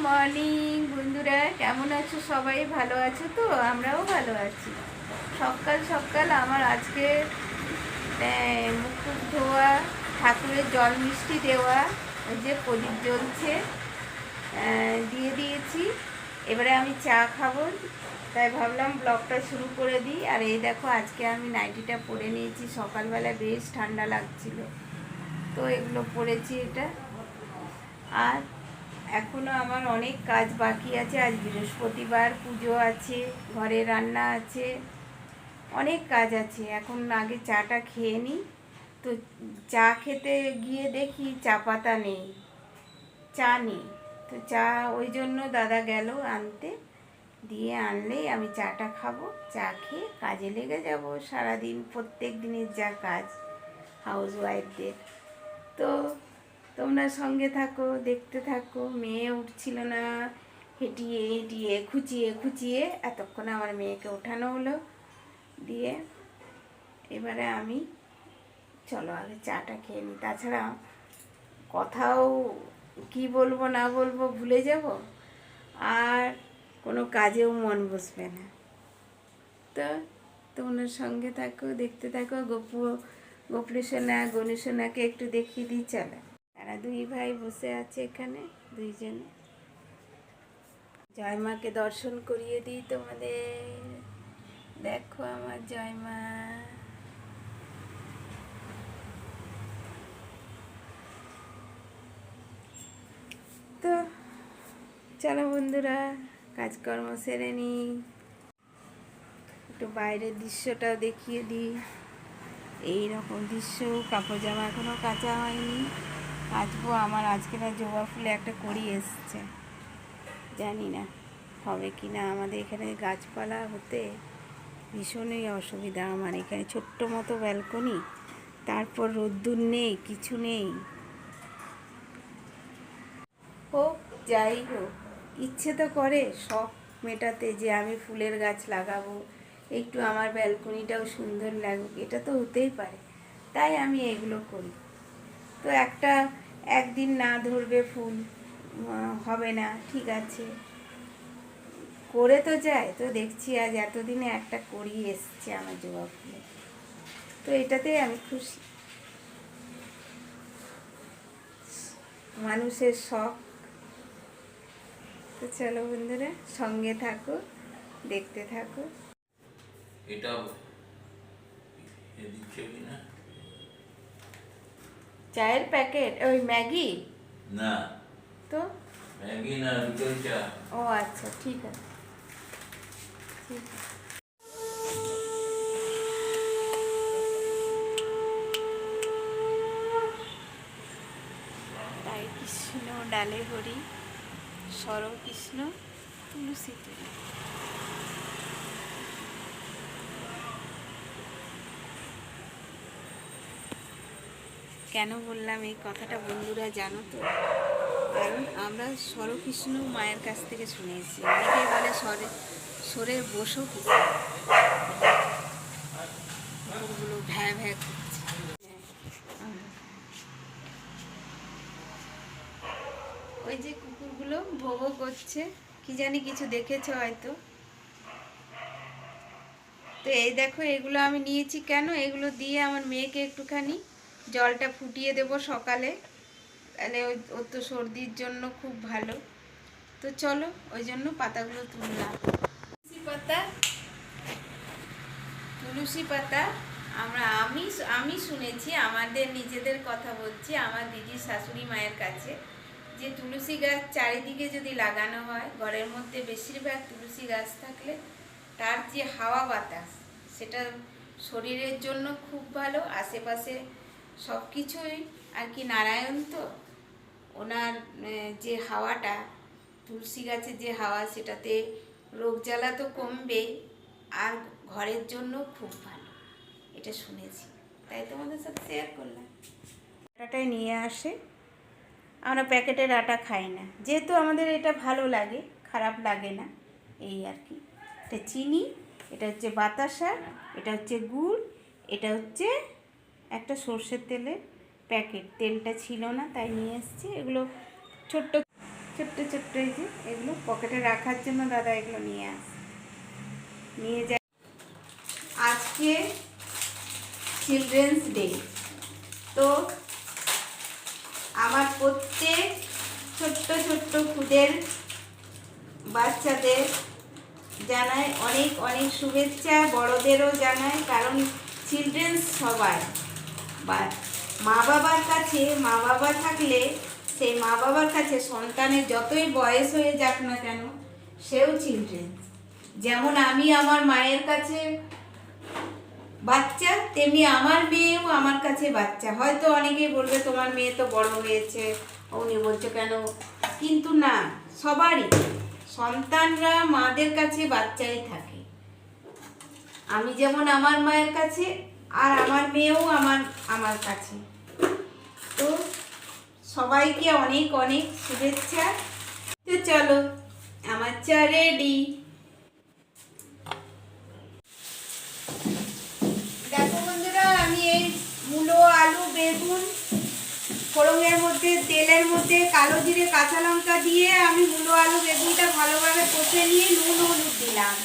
Morning বন্ধুরা, কেমন আছো? সবাই ভালো আছো তো? আমরাও ভালো আছি। সকাল সকাল আমার আজকে মুখ টুক ধোয়া, ঠাকুরের জল মিষ্টি দেওয়া, ওই যে প্রদীপ জ্বলছে, দিয়ে দিয়েছি। এবারে আমি চা খাবো, তাই ভাবলাম ব্লগটা শুরু করে দিই। আর এই দেখো, আজকে আমি নাইটিটা পরে নিয়েছি। সকালবেলা বেশ ঠান্ডা লাগছিল, তো এগুলো পরেছি এটা। আর এখনও আমার অনেক কাজ বাকি আছে। আজ বৃহস্পতিবার, পুজো আছে, ঘরে রান্না আছে, অনেক কাজ আছে। এখন আগে চাটা খেয়ে নিই। তো চা খেতে গিয়ে দেখি চা পাতা নেই, চা নেই। তো চা ওই জন্য দাদা গেল আনতে, দিয়ে আনলেই আমি চাটা খাবো। চা খেয়ে কাজে লেগে যাব। সারাদিন প্রত্যেক দিনের যা কাজ হাউস ওয়াইফদের। তো তোমরা সঙ্গে থাকো, দেখতে থাকো। মেয়ে উঠছিল না, হেঁটিয়ে হেঁটিয়ে খুঁচিয়ে খুঁচিয়ে এতক্ষণে আমার মেয়েকে ওঠানো হলো। দিয়ে এবারে আমি চলো আগে চাটা খেয়ে নিই। তাছাড়া কথাও কি বলবো না বলবো ভুলে যাব, আর কোনো কাজেও মন বসবে না। তো তোমরা সঙ্গে থাকো, দেখতে থাকো। গোপলু সোনা, গনু সোনাকে একটু দেখিয়ে দিই চলো। তারা দুই ভাই বসে আছে এখানে, দুইজনে। জয় মাকে দর্শন করিয়ে দিই তোমাদের। দেখো আমার জয় মা। তো চলো বন্ধুরা, কাজকর্ম সেরে নিই, একটু বাইরের দৃশ্যটাও দেখিয়ে দিই। এইরকম দৃশ্য। কাপড় জামা এখনও কাচা হয়নি, কাচবো। আমার আজকে না জবা ফুলে একটা কড়ি এসছে, জানি না হবে কি না। আমাদের এখানে গাছপালা হতে ভীষণই অসুবিধা। আমার এখানে ছোট্ট মতো ব্যালকনি, তারপর রোদ্দুর নেই, কিছু নেই। হোক, যাই হোক, ইচ্ছে তো করে শখ মেটাতে যে আমি ফুলের গাছ লাগাবো, একটু আমার ব্যালকনিটাও সুন্দর লাগুক। এটা তো হতেই পারে, তাই আমি এগুলো করি। তো একদিন না ধরবে ফুল, হবে না, ঠিক আছে, করে তো যায়। তো দেখছি আজ এতদিনে একটা করি এসছে আমার জবা ফুলে, তো এটাতেই আমি খুশি। মানুষের শখ। তো চলো বন্ধুরা, সঙ্গে থাকো, দেখতে থাকো। এটা দিচ্ছে কিনা? চায়ের প্যাকেট? ওই ম্যাগি? না, তো ম্যাগি না, রুটি চা। ও আচ্ছা, ঠিক আছে, ঠিক আছে। তাই কৃষ্ণ ডালে হরি, সর কৃষ্ণ তুলসী তরি। কেন বললাম এই কথাটা বন্ধুরা জানো তো? কারণ আমরা সরকৃষ্ণ মায়ের কাছ থেকে শুনেছি। অনেকে বলে সরের বসো কৃষ্ণ। কুকুরগুলো ভ্যা ভ্যা করছে। ওই যে কুকুরগুলো ভোগও করছে, কি জানি কিছু দেখেছে হয়তো। তো এই দেখো, এগুলো আমি নিয়েছি কেন, এগুলো দিয়ে আমার মেয়েকে একটুখানি জলটা ফুটিয়ে দেব সকালে, তাহলে ওর তো সর্দির জন্য খুব ভালো। তো চলো, ওই জন্য পাতাগুলো তুললাম। তুলসী পাতা, তুলসী পাতা। আমি শুনেছি, আমাদের নিজেদের কথা বলছি, আমার দিদির শাশুড়ি মায়ের কাছে, যে তুলসী গাছ চারিদিকে যদি লাগানো হয়, ঘরের মধ্যে বেশিরভাগ তুলসী গাছ থাকলে তার যে হাওয়া বাতাস, সেটা শরীরের জন্য খুব ভালো। আশেপাশে সব কিছুই আর কি, নারায়ণ তো, ওনার যে হাওয়াটা, তুলসী গাছের যে হাওয়া, সেটাতে রোগ জ্বালা তো কমবেই, আর ঘরের জন্য খুব ভালো, এটা শুনেছি, তাই তোমাদের সাথে শেয়ার করলাম। আটাটাই নিয়ে আসে, আমরা প্যাকেটের আটা খাই না, যেহেতু আমাদের এটা ভালো লাগে, খারাপ লাগে না, এই আর কি। এটা চিনি, এটা হচ্ছে বাতাসা, এটা হচ্ছে গুড়, এটা হচ্ছে একটা সর্ষের তেলের প্যাকেট। তেলটা ছিল না তাই নিয়ে এসেছি। এগুলো ছোট্ট ছোট্ট ছোট্ট এই যে এগুলো পকেটে রাখার জন্য দাদা এগুলো নিয়ে যায়। আজকে চিলড্রেন্স ডে, তো আমার প্রত্যেক ছোট্ট ছোট্ট খুদের বাচ্চাদের জানাই অনেক অনেক শুভেচ্ছা, বড়দেরও জানাই, কারণ চিলড্রেন্স সবাই বা মা বাবার কাছে, মা বাবা থাকলে সেই মা বাবার কাছে সন্তানের যতই বয়স হয়ে যাক না কেন সেও চিলড্রেন্স। যেমন আমি আমার মায়ের কাছে বাচ্চা, তেমনি আমার মেয়েও আমার কাছে বাচ্চা। হয়তো অনেকেই বলবে তোমার মেয়ে তো বড় হয়েছে, উনি বলছো কেন, কিন্তু না, সবারই সন্তানরা মাদের কাছে বাচ্চাই থাকে। আমি যেমন আমার মায়ের কাছে, আর আমার মেয়েও আমার কাছে। তো সবাইকে অনেক অনেক শুভেচ্ছা। তো চলো, আমার চা রেডি। দেখো বন্ধুরা, আমি এই মূলো, আলু, বেগুন ফোড়নের মধ্যে, তেলের মধ্যে কালো জিরে, কাঁচা লঙ্কা দিয়ে আমি মূলো, আলু, বেগুনটা ভালোভাবে কষে নিয়ে নুন হলুদ দিলাম,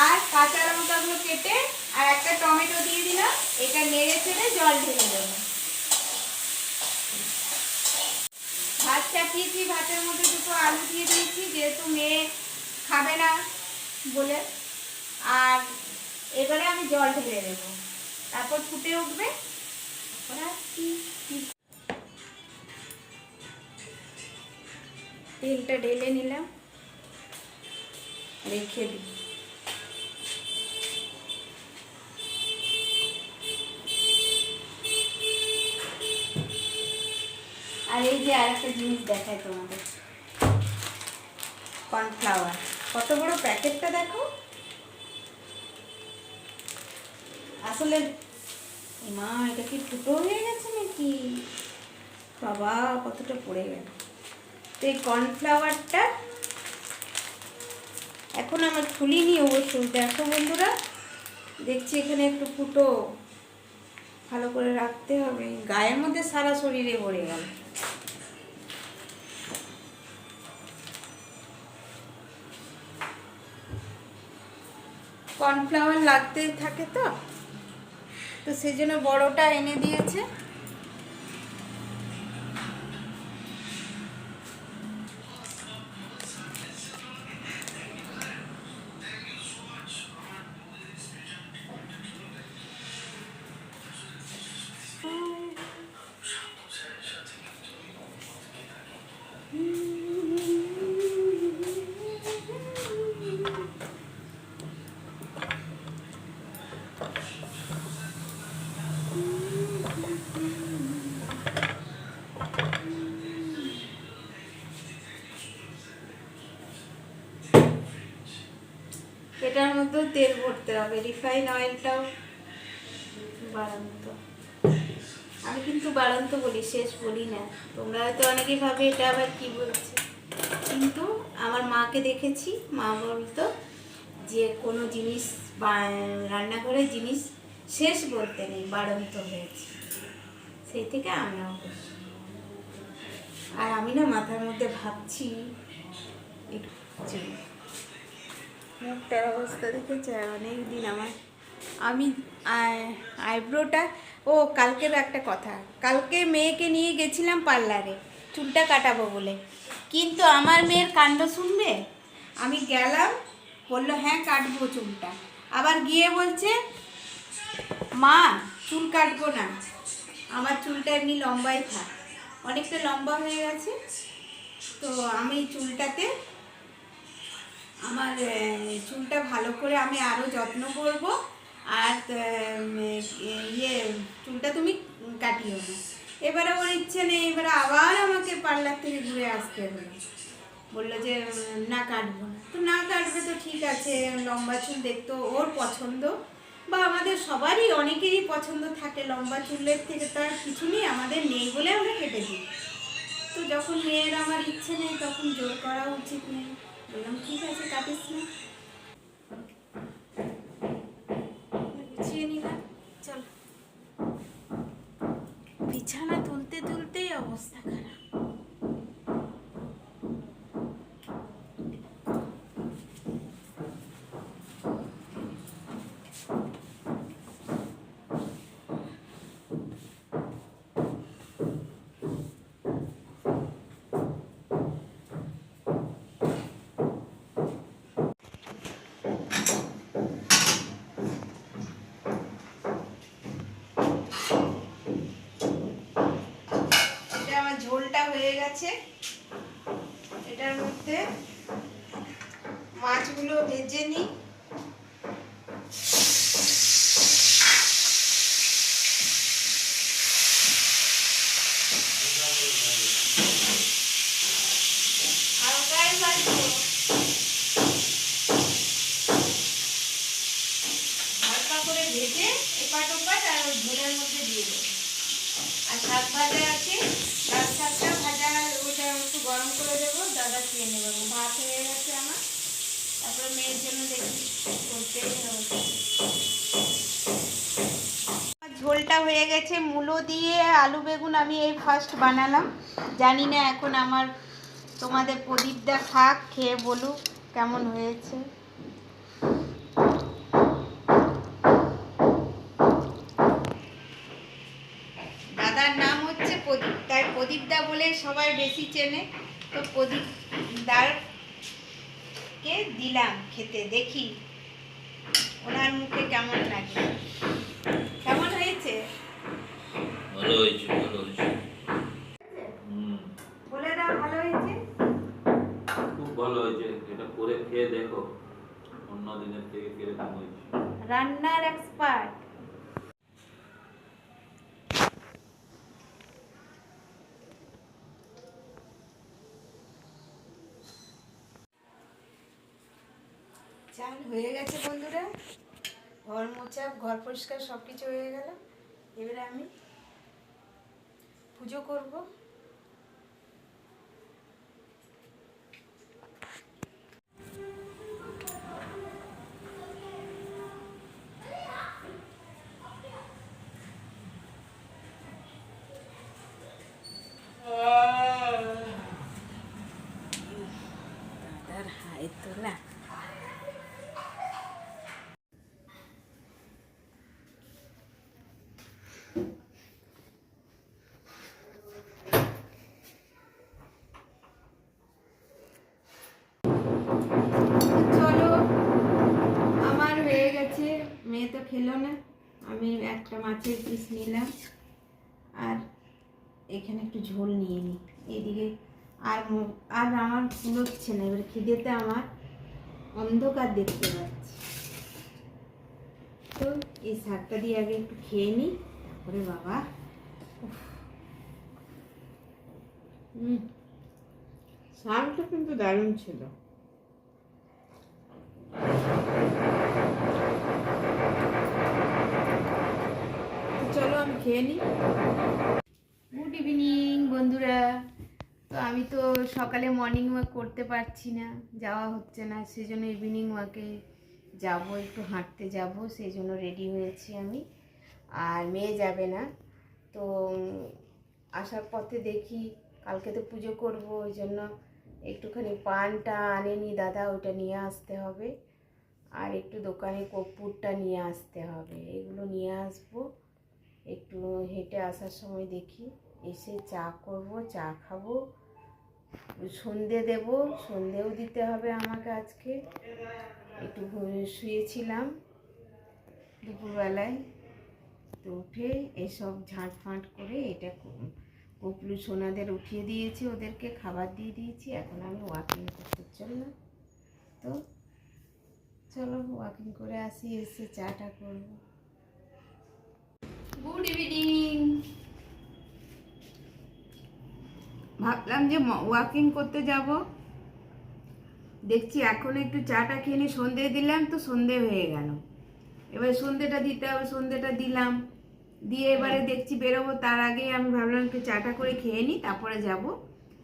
আর কাঁচা লঙ্কাগুলো কেটে আর একটা টমেটো দিয়ে দিলাম। এটা নেড়ে চেড়ে জল ঢেলে দেবো। ভাত চাপিয়েছি, ভাতের মধ্যে দুটো আলু দিয়ে দিয়েছি, যেহেতু মেয়ে খাবে না বলে। আর এবারে আমি জল ঢেলে দেবো, তারপর ফুটে উঠবে। তেলটা ঢেলে নিলাম, রেখে দিই। আর এই যে আর একটা জিনিস দেখায় তোমাদের, কর্নফ্লাওয়ার। কত বড় প্যাকেটটা দেখো। আসলে মা, এটা কি ফুটো হয়ে গেছে নাকি? বাবা, কতটা পড়ে গেল। তো এই কর্নফ্লাওয়ারটা এখন আমার খুলিনি অবশ্য। দেখো বন্ধুরা, দেখছি এখানে একটু ফুটো, ভালো করে রাখতে হবে। গায়ের মধ্যে সারা শরীরে ভরে গেল। কর্নফ্লাওয়ার লাগতে থাকে, তো সেই জন্য বড়টা এনে দিয়েছে। এটার মধ্যেও তেল ভরতে হবে, রিফাইন অয়েলটাও বাড়ন্ত। আমি কিন্তু বাড়ন্ত বলি, শেষ বলি না। তোমরা হয়তো অনেকেই ভাবে এটা আবার কি বলছে, কিন্তু আমার মাকে দেখেছি, মা বলতো যে কোনো জিনিস রান্নাঘরে জিনিস শেষ বলতে নেই, বাড়ন্ত হয়েছে। সেই থেকে আমরাও বলি। আর আমি না মাথার মধ্যে ভাবছি, মুখটার অবস্থা দেখেছে অনেক দিন আমার। আমি আইব্রোটা, কালকের একটা কথা, কালকে মেয়েকে নিয়ে গেছিলাম পার্লারে চুলটা কাটাবো বলে, কিন্তু আমার মেয়ের কাণ্ড শুনবে। আমি গেলাম, বললো হ্যাঁ কাটবো চুলটা, আবার গিয়ে বলছে মা চুল কাটবো না, আমার চুলটা এমনি লম্বাই থাক, অনেকটা লম্বা হয়ে গেছে। তো আমি চুলটাতে, আমার চুলটা ভালো করে আমি আরও যত্ন করব। আর চুলটা তুমি কাটিও না। এবারে ওর ইচ্ছে নেই, এবারে আবার আমাকে পার্লার থেকে ঘুরে আসতে হলো। বললো যে না কাটবো না। তো না কাটবে তো ঠিক আছে, লম্বা চুল দেখতো ওর পছন্দ, বা আমাদের সবারই অনেকেরই পছন্দ থাকে লম্বা চুলের থেকে, তার কিছু নেই, আমাদের নেই বলে আমরা কেটে দিই। তো যখন মেয়ের আমার ইচ্ছে নেই, তখন জোর করা উচিত নেই। বললাম ঠিক আছে, কাটিস না। গুছিয়ে নিলাম, চল। বিছানা তুলতে তুলতেই অবস্থা খারাপ। গেছে। এটার মধ্যে মাছগুলো ভেজে নিই। হালকাই ভাজবো, হালকা করে ভেজে এপাট ওপাট আর ওই ঝোলের মধ্যে দিয়ে দেবো। আর শাক ভাজা আছে, লাল শাকটা ভাজা, ওটা একটু গরম করে দেবো, দাদা খেয়ে নেবো। ভাত হয়ে গেছে আমার, তারপরে মেয়ের জন্য দেখি করতেই হবে। ঝোলটা হয়ে গেছে, মূলো দিয়ে আলু বেগুন আমি এই ফার্স্ট বানালাম। জানি না এখন আমার তোমাদের প্রদীপদা খাক, খেয়ে বলুক কেমন হয়েছে। দাদার নাম হচ্ছে প্রদীপ, তাই প্রদীপদা বলে সবাই বেশি চেনে। তো প্রদীপদারকে দিলাম খেতে, দেখি ওনার মুখে কেমন লাগে। কেমন হয়েছে? ভালো হয়েছে, ভালো হয়েছে। বলে দাও ভালো হয়েছে। খুব ভালো হয়েছে। এটা করে খেয়ে দেখো অন্য দিনের থেকে কিরকম হয়েছে। রান্নার এক্সপার্ট। চাল হয়ে গেছে বন্ধুরা, ঘর মোছা, ঘর পরিষ্কার সব কিছু হয়ে গেল। এবারে আমি পুজো করব। দাদার হাই তোলা। চলো, আমার হয়ে গেছে। মেয়ে তো খেলো না, আমি একটা মাছের পিস নিলাম আর এখানে একটু ঝোল নিয়ে নিই এইদিকে। আর আর আমার ফুলোচ্ছে না, এবার খিদেতে আমার অন্ধকার দেখতে পাচ্ছি। তো এই শাকটা দিয়ে আগে একটু খেয়ে নিই, তারপরে বাবা। শাকটা কিন্তু দারুণ ছিল। চলো আমি খেয়ে নিই। গুড ইভিনিং বন্ধুরা। তো আমি তো সকালে মর্নিং ওয়াক করতে পারছি না, যাওয়া হচ্ছে না, সেই জন্য ইভিনিং ওয়াকে যাব, একটু হাঁটতে যাব, সেই জন্য রেডি হয়েছি আমি। আর মেয়ে যাবে না। তো আসার পথে দেখি, কালকে তো পুজো করব, ওই জন্য একটুখানি পানটা আনেনি দাদা, ওইটা নিয়ে আসতে হবে। আর একটু দোকানে কর্পূরটা নিয়ে আসতে হবে, এগুলো নিয়ে আসবো। একটু হেঁটে আসার সময় দেখি, এসে চা করব, চা খাবো, সন্ধে দেব, সন্ধেও দিতে হবে আমাকে আজকে। একটু শুয়েছিলাম দুপুরবেলায়, তো উঠে এসব ঝাঁট ফাঁট করে এটা কপলু সোনাদের উঠিয়ে দিয়েছি, ওদেরকে খাবার দিয়ে দিয়েছি। এখন আমি ওয়াকিং করতে চললাম। তো চলো ওয়াকিং করে আসি, এসে চাটা করব। Good evening. ভাবলাম যে ওয়াকিং করতে যাব, দেখছি এখন একটু চাটা খেয়ে নিয়ে সন্ধে দিলাম, তো সন্ধে হয়ে গেল। এবারে সন্ধেটা দিতে হবে, সন্ধেটা দিলাম, দিয়ে এবারে দেখছি বেরোবো। তার আগে আমি ভাবলাম একটু চাটা করে খেয়ে নিই, তারপরে যাব।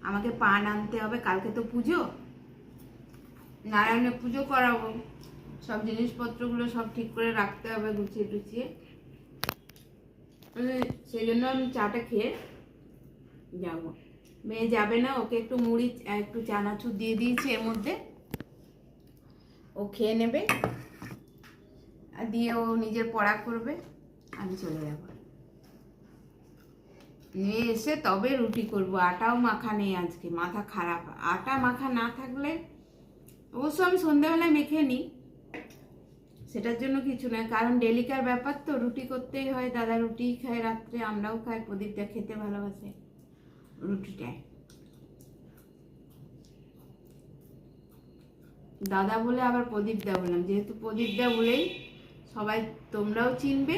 আমাকে পান আনতে হবে, কালকে তো পুজো, নারায়ণের পুজো করাবো। সব জিনিসপত্রগুলো সব ঠিক করে রাখতে হবে, গুছিয়ে টুছিয়ে। সেই জন্য আমি চাটা খেয়ে যাব। মেয়ে যাবে না, ওকে একটু মুড়ি, একটু চানাচুর দিয়ে দিয়েছি এর মধ্যে, ও খেয়ে নেবে, আর দিয়ে ও নিজের পড়া করবে, আমি চলে যাব। নিয়ে এসে তবে রুটি করব। আটাও মাখা নেই আজকে, মাথা খারাপ। আটা মাখা না থাকলে, অবশ্য আমি সন্ধ্যাবেলায় মেখে নিই, সেটার জন্য কিছু নয়, কারণ ডেলিকার ব্যাপার তো, রুটি করতেই হয়। দাদা রুটিই খায় রাত্রে, আমরাও খাই, প্রদীপটা খেতে ভালোবাসে রুটিটাই। দাদা বলে আবার প্রদীপ দা বললাম, যেহেতু প্রদীপ দা বলেই সবাই তোমরাও চিনবে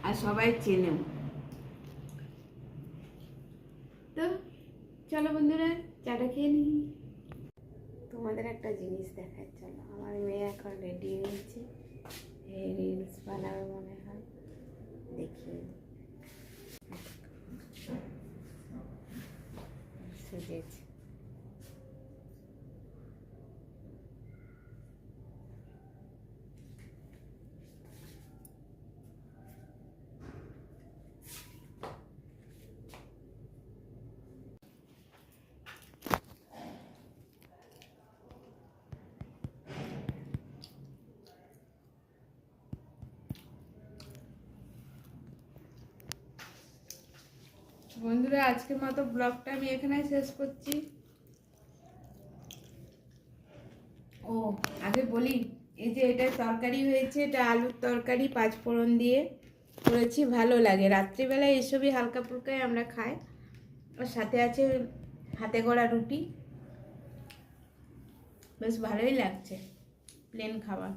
আর সবাই চেনেও। তো চলো বন্ধুরা, চাটা খেয়ে নিই। তোমাদের একটা জিনিস দেখায়, চলো। আমার মেয়ে এখন রেডি হয়েছে, রিলস বানাবে মনে হয়, দেখিয়ে সেজেছে। বন্ধুরা, আজকের মতো ব্লগটা আমি এখানে শেষ করছি। ও আগে বলি, এই যে এটা তরকারি হয়েছে, এটা আলুর তরকারি 5 ফোড়ন দিয়ে করেছি, ভালো লাগে রাত্রিবেলায় এসবই হালকা ফুলকায় আমরা খাই। আর সাথে আছে হাতে গড়া রুটি, বেশ ভালোই লাগছে প্লেন খাবার।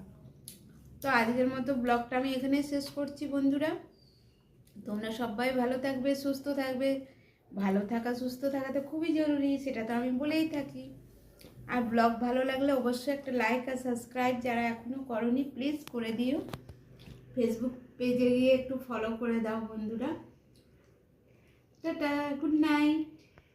তো আজকের মতো ব্লগটা আমি এখানে শেষ করছি বন্ধুরা। তোমরা সবাই ভালো থাকবে, সুস্থ থাকবে। ভালো থাকা সুস্থ থাকা তো খুবই জরুরি, সেটা তো আমি বলেই থাকি। আর ব্লগ ভালো লাগলে অবশ্যই একটা লাইক আর সাবস্ক্রাইব যারা এখনও করনি প্লিজ করে দিও। ফেসবুক পেজে গিয়ে একটু ফলো করে দাও বন্ধুরা। Tata, good night.